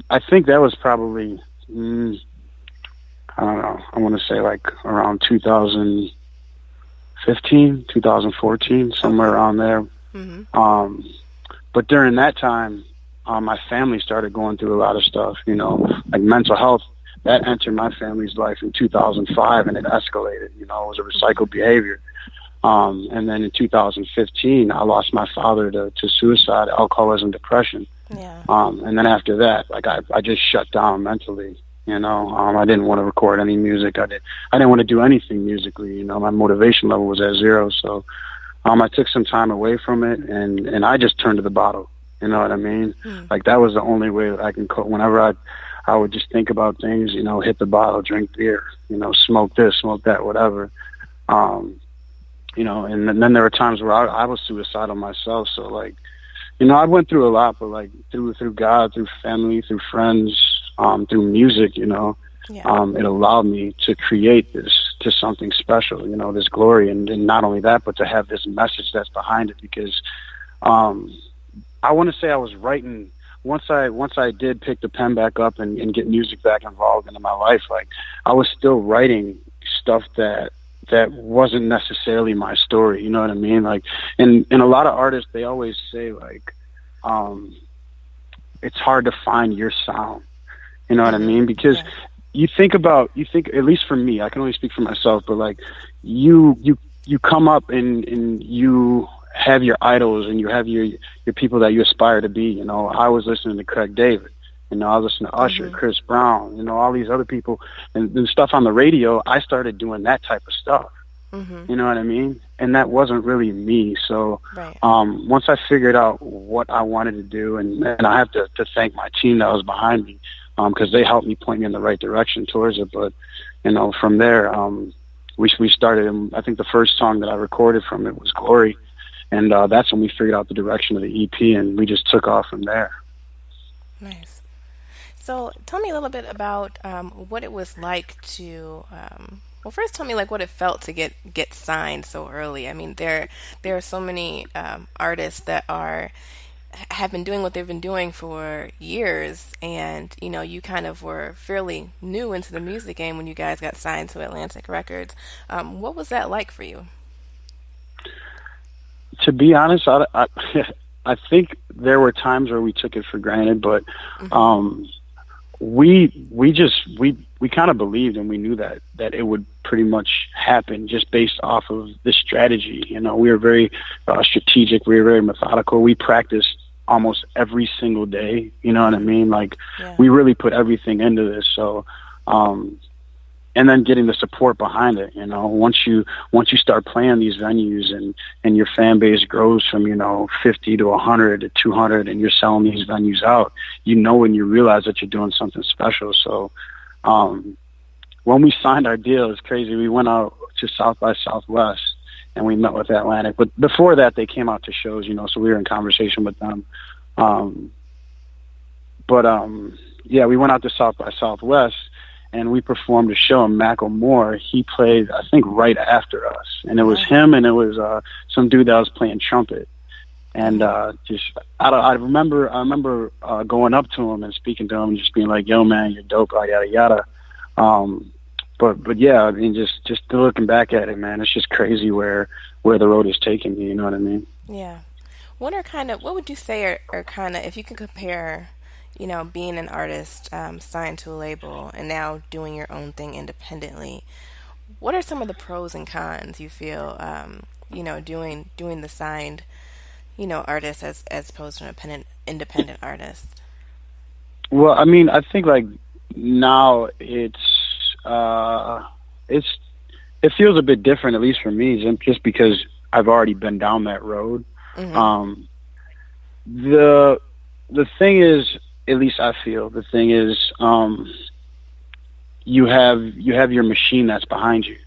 I think that was probably, I don't know, I want to say like around 2015, 2014, somewhere around there. Mm-hmm. But during that time, my family started going through a lot of stuff, like mental health. That entered my family's life in 2005, and it escalated. It was a recycled behavior. And then in 2015, I lost my father to suicide, alcoholism, depression. Yeah. And then after that, like I just shut down mentally. I didn't want to record any music. I didn't want to do anything musically. My motivation level was at zero. So I took some time away from it, and I just turned to the bottle. You know what I mean? Like that was the only way that I can cope. Whenever I would just think about things, hit the bottle, drink beer, smoke this, smoke that, whatever. And then there were times where I was suicidal myself. So like, I went through a lot, but like through God, through family, through friends, through music, it allowed me to create this to something special, this glory. And not only that, but to have this message that's behind it, because, I want to say I was writing once I did pick the pen back up and get music back involved into my life. Like I was still writing stuff that wasn't necessarily my story. You know what I mean? Like, and a lot of artists, they always say like, it's hard to find your sound. You know what I mean? Because you think, at least for me, I can only speak for myself, but like you come up and you have your idols and you have your people that you aspire to be. I was listening to Craig David, I was listening to Usher, Chris Brown, all these other people, and the stuff on the radio. I started doing that type of stuff. You know what I mean? And that wasn't really me. So once I figured out what I wanted to do, and I have to thank my team that was behind me, because they helped me point me in the right direction towards it. But from there, we started. And I think the first song that I recorded from it was Glory. And that's when we figured out the direction of the EP, and we just took off from there. Nice. So tell me a little bit about what it was like to, well, first tell me like what it felt to get signed so early. I mean, there are so many artists that have been doing what they've been doing for years, and you kind of were fairly new into the music game when you guys got signed to Atlantic Records. What was that like for you? To be honest, I think there were times where we took it for granted, but we kind of believed, and we knew that it would pretty much happen just based off of the strategy. We were very strategic. We were very methodical. We practiced almost every single day. You know what I mean? Like we really put everything into this. So, and then getting the support behind it, once you start playing these venues and your fan base grows from, 50 to 100 to 200, and you're selling these venues out, when you realize that you're doing something special. So, when we signed our deal, it's crazy. We went out to South by Southwest and we met with Atlantic, but before that they came out to shows, so we were in conversation with them. We went out to South by Southwest, and we performed a show, and Macklemore, he played, I think, right after us. And it was him, and it was some dude that was playing trumpet. And I remember going up to him and speaking to him and just being like, yo, man, you're dope, yada, yada. But yeah, I mean, just looking back at it, man, it's just crazy where the road is taking me, you know what I mean? Yeah. What would you say are kind of, if you could compare, being an artist signed to a label and now doing your own thing independently, what are some of the pros and cons you feel, doing the signed, artist as opposed to an independent artist? Well, I mean, I think like now it feels a bit different, at least for me, just because I've already been down that road. The thing is, at least I feel, the thing is, you have your machine that's behind you.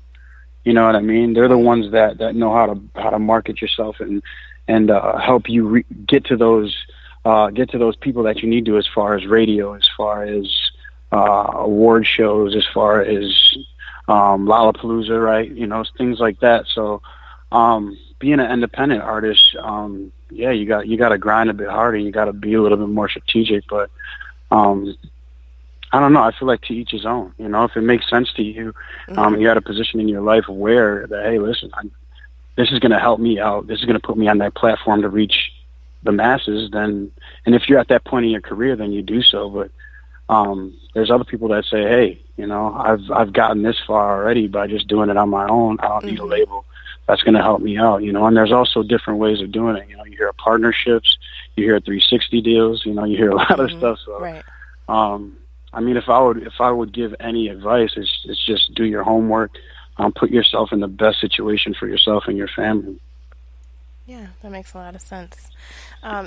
You know what I mean? They're the ones that know how to market yourself and help you get to those people that you need to, as far as radio, as far as award shows, as far as Lollapalooza, right? Things like that. So being an independent artist, you got to grind a bit harder. You got to be a little bit more strategic. But um, I don't know. I feel like to each his own. You know, if it makes sense to you, you're at a position in your life where that, hey, listen, this is going to help me out. This is going to put me on that platform to reach the masses. Then, and if you're at that point in your career, then you do so. But there's other people that say, hey, you know, I've gotten this far already by just doing it on my own. I don't need a label. That's going to help me out, you know. And there's also different ways of doing it. You know, you hear of partnerships, you hear 360 deals, you know, you hear a lot of stuff. So, right. I mean, if I would give any advice, it's just do your homework, put yourself in the best situation for yourself and your family. Yeah, that makes a lot of sense.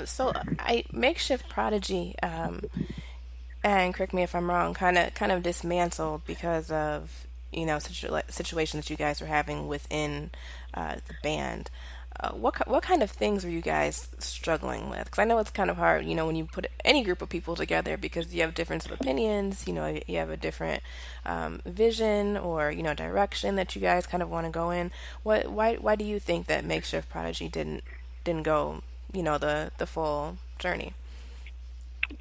So, Makeshift Prodigy, and correct me if I'm wrong, kind of dismantled because of situations that you guys were having within the band. What kind of things were you guys struggling with? Because I know it's kind of hard, when you put any group of people together because you have difference of opinions, you have a different vision or direction that you guys kind of want to go in. Why do you think that Makeshift Prodigy didn't go the full journey?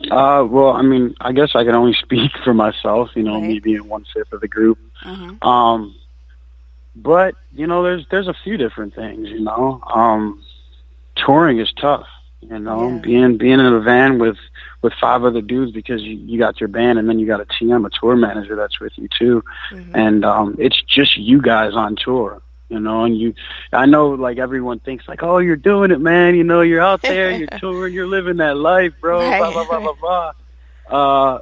Well, I mean, I guess I can only speak for myself, Right. me being 1/5 of the group. Mm-hmm. But there's a few different things. Touring is tough. Yeah. Being in a van with 5 other dudes because you got your band and then you got a TM, a tour manager that's with you too, Mm-hmm. and it's just you guys on tour. And I know like everyone thinks like, oh, you're doing it, man. You're out there, you're touring, you're living that life, bro. Right. Blah blah blah blah blah.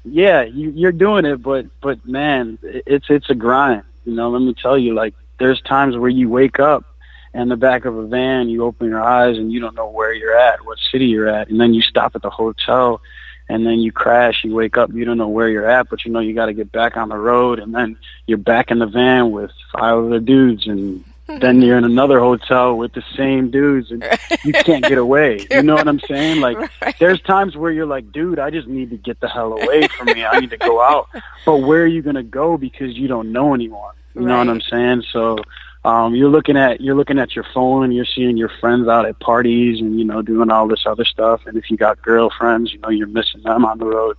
Yeah, you're doing it, but man, it's a grind. Let me tell you, like there's times where you wake up in the back of a van, you open your eyes and you don't know where you're at, what city you're at, and then you stop at the hotel and then you crash, you wake up, you don't know where you're at, but you got to get back on the road, and then you're back in the van with 5 other dudes, and then you're in another hotel with the same dudes, and you can't get away. You know what I'm saying? Like, Right. there's times where you're like, dude, I just need to get the hell away from me. I need to go out. But where are you going to go because you don't know anyone? You know what I'm saying? So you're looking at your phone and you're seeing your friends out at parties and doing all this other stuff. And if you got girlfriends, you're missing them on the road.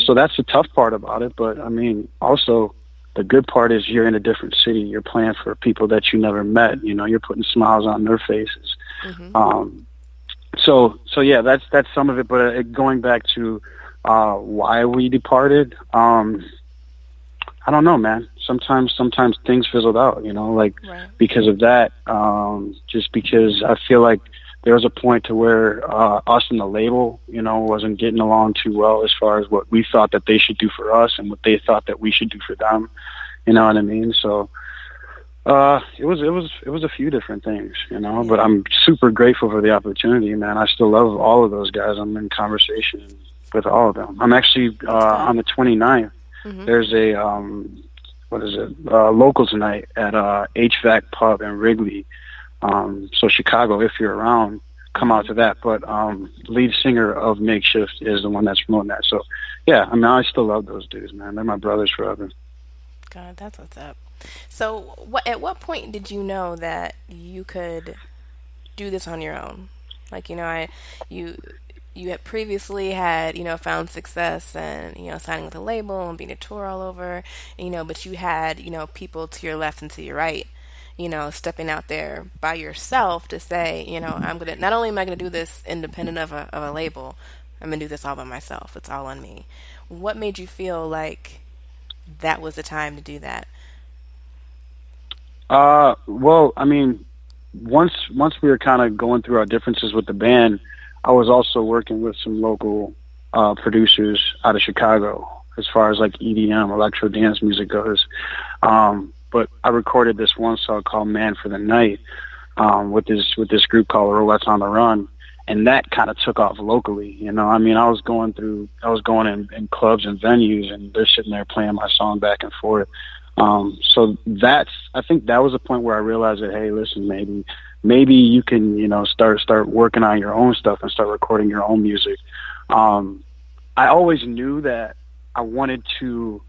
So that's the tough part about it. But I mean, also the good part is you're in a different city. You're playing for people that you never met. You're putting smiles on their faces. Mm-hmm. So yeah, that's some of it. But going back to why we departed. I don't know, man. Sometimes things fizzled out, Right. because of that. Just because I feel like there was a point to where us and the label, wasn't getting along too well as far as what we thought that they should do for us and what they thought that we should do for them. You know what I mean? So it was a few different things, Yeah. But I'm super grateful for the opportunity, man. I still love all of those guys. I'm in conversation with all of them. I'm actually on the 29th. Mm-hmm. There's a locals night at HVAC Pub in Wrigley. So Chicago, if you're around, come out to that. But lead singer of Makeshift is the one that's promoting that. So yeah, I mean, I still love those dudes, man. They're my brothers forever. God, that's what's up. So, at what point did you know that you could do this on your own? Like, you had previously had, found success and, signing with a label and being a tour all over, but you had, people to your left and to your right, stepping out there by yourself to say, not only am I going to do this independent of a label, I'm going to do this all by myself. It's all on me. What made you feel like that was the time to do that? Well, I mean, once we were kind of going through our differences with the band, I was also working with some local producers out of Chicago as far as like EDM, electro dance music goes. But I recorded this one song called Man for the Night with this group called Rolettes on the Run, and that kind of took off locally. I mean, I was going in clubs and venues, and they're sitting there playing my song back and forth. So I think that was a point where I realized that, hey, listen, maybe you can, start working on your own stuff and start recording your own music. I always knew that I wanted to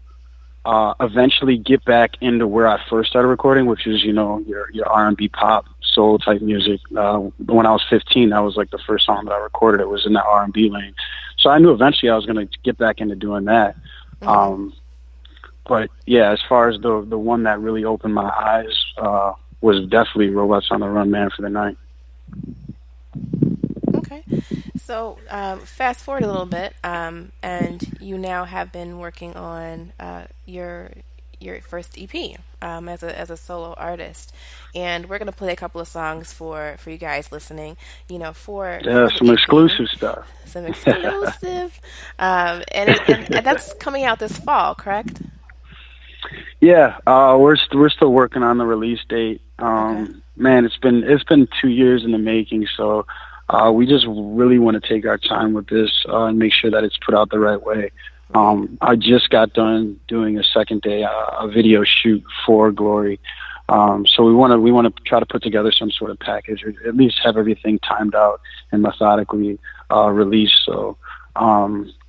eventually get back into where I first started recording, which is, your R&B pop soul type music. When I was 15, that was like the first song that I recorded. It was in that R&B lane. So I knew eventually I was going to get back into doing that. But yeah, as far as the one that really opened my eyes was definitely Robots on the Run, Man for the Night. Okay. So fast forward a little bit, and you now have been working on your first EP as a solo artist, and we're gonna play a couple of songs for you guys listening. You know, Yeah, for the some EP, exclusive stuff. some exclusive, and that's coming out this fall, correct? Yeah, we're still working on the release date. Okay. Man, it's been 2 years in the making, so we just really want to take our time with this and make sure that it's put out the right way. I just got done doing a second day a video shoot for Glory, so we want to try to put together some sort of package, or at least have everything timed out and methodically released. So.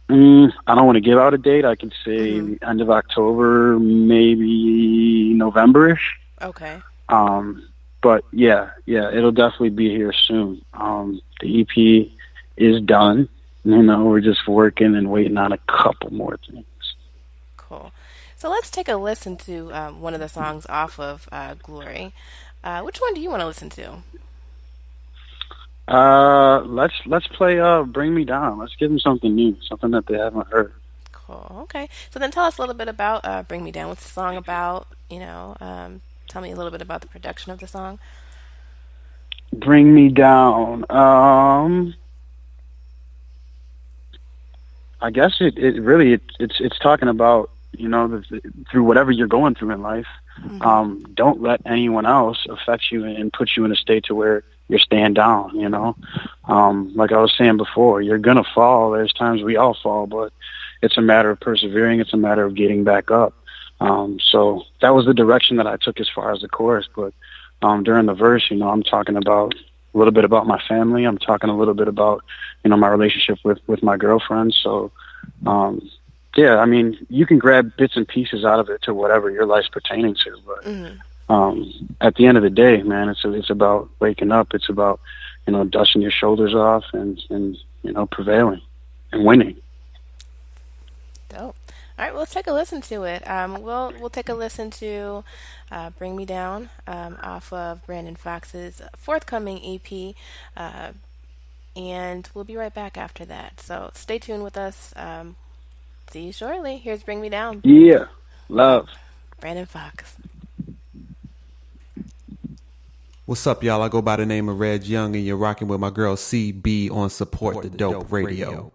I don't want to give out a date. I could say end of October, maybe November-ish. Okay. But yeah, it'll definitely be here soon. The EP is done. You know, we're just working and waiting on a couple more things. Cool. So let's take a listen to one of the songs off of Glory. Which one do you want to listen to? Let's play Bring Me Down. Let's give them something new, something that they haven't heard. Cool. Okay. So then tell us a little bit about Bring Me Down. What's the song about? You know, tell me a little bit about the production of the song. Bring Me Down. I guess it really it's talking about, you know, through whatever you're going through in life. Don't let anyone else affect you and put you in a state to where you're staying down, you know. Like I was saying before, you're going to fall. There's times we all fall, but it's a matter of persevering. It's a matter of getting back up. So that was the direction that I took as far as the chorus. But during the verse, you know, I'm talking about a little bit about my family. I'm talking a little bit about, you know, my relationship with my girlfriend. So, yeah, I mean, you can grab bits and pieces out of it to whatever your life's pertaining to. But at the end of the day, man, it's about waking up. It's about, you know, dusting your shoulders off and you know, prevailing and winning. Dope. All right, well, let's take a listen to it. We'll take a listen to "Bring Me Down" off of Brandon Fox's forthcoming EP, and we'll be right back after that. So stay tuned with us. See you shortly. Here's "Bring Me Down." Yeah, love. Brandon Fox. What's up, y'all? I go by the name of Reg Young, and you're rocking with my girl CB on Support the Dope Radio.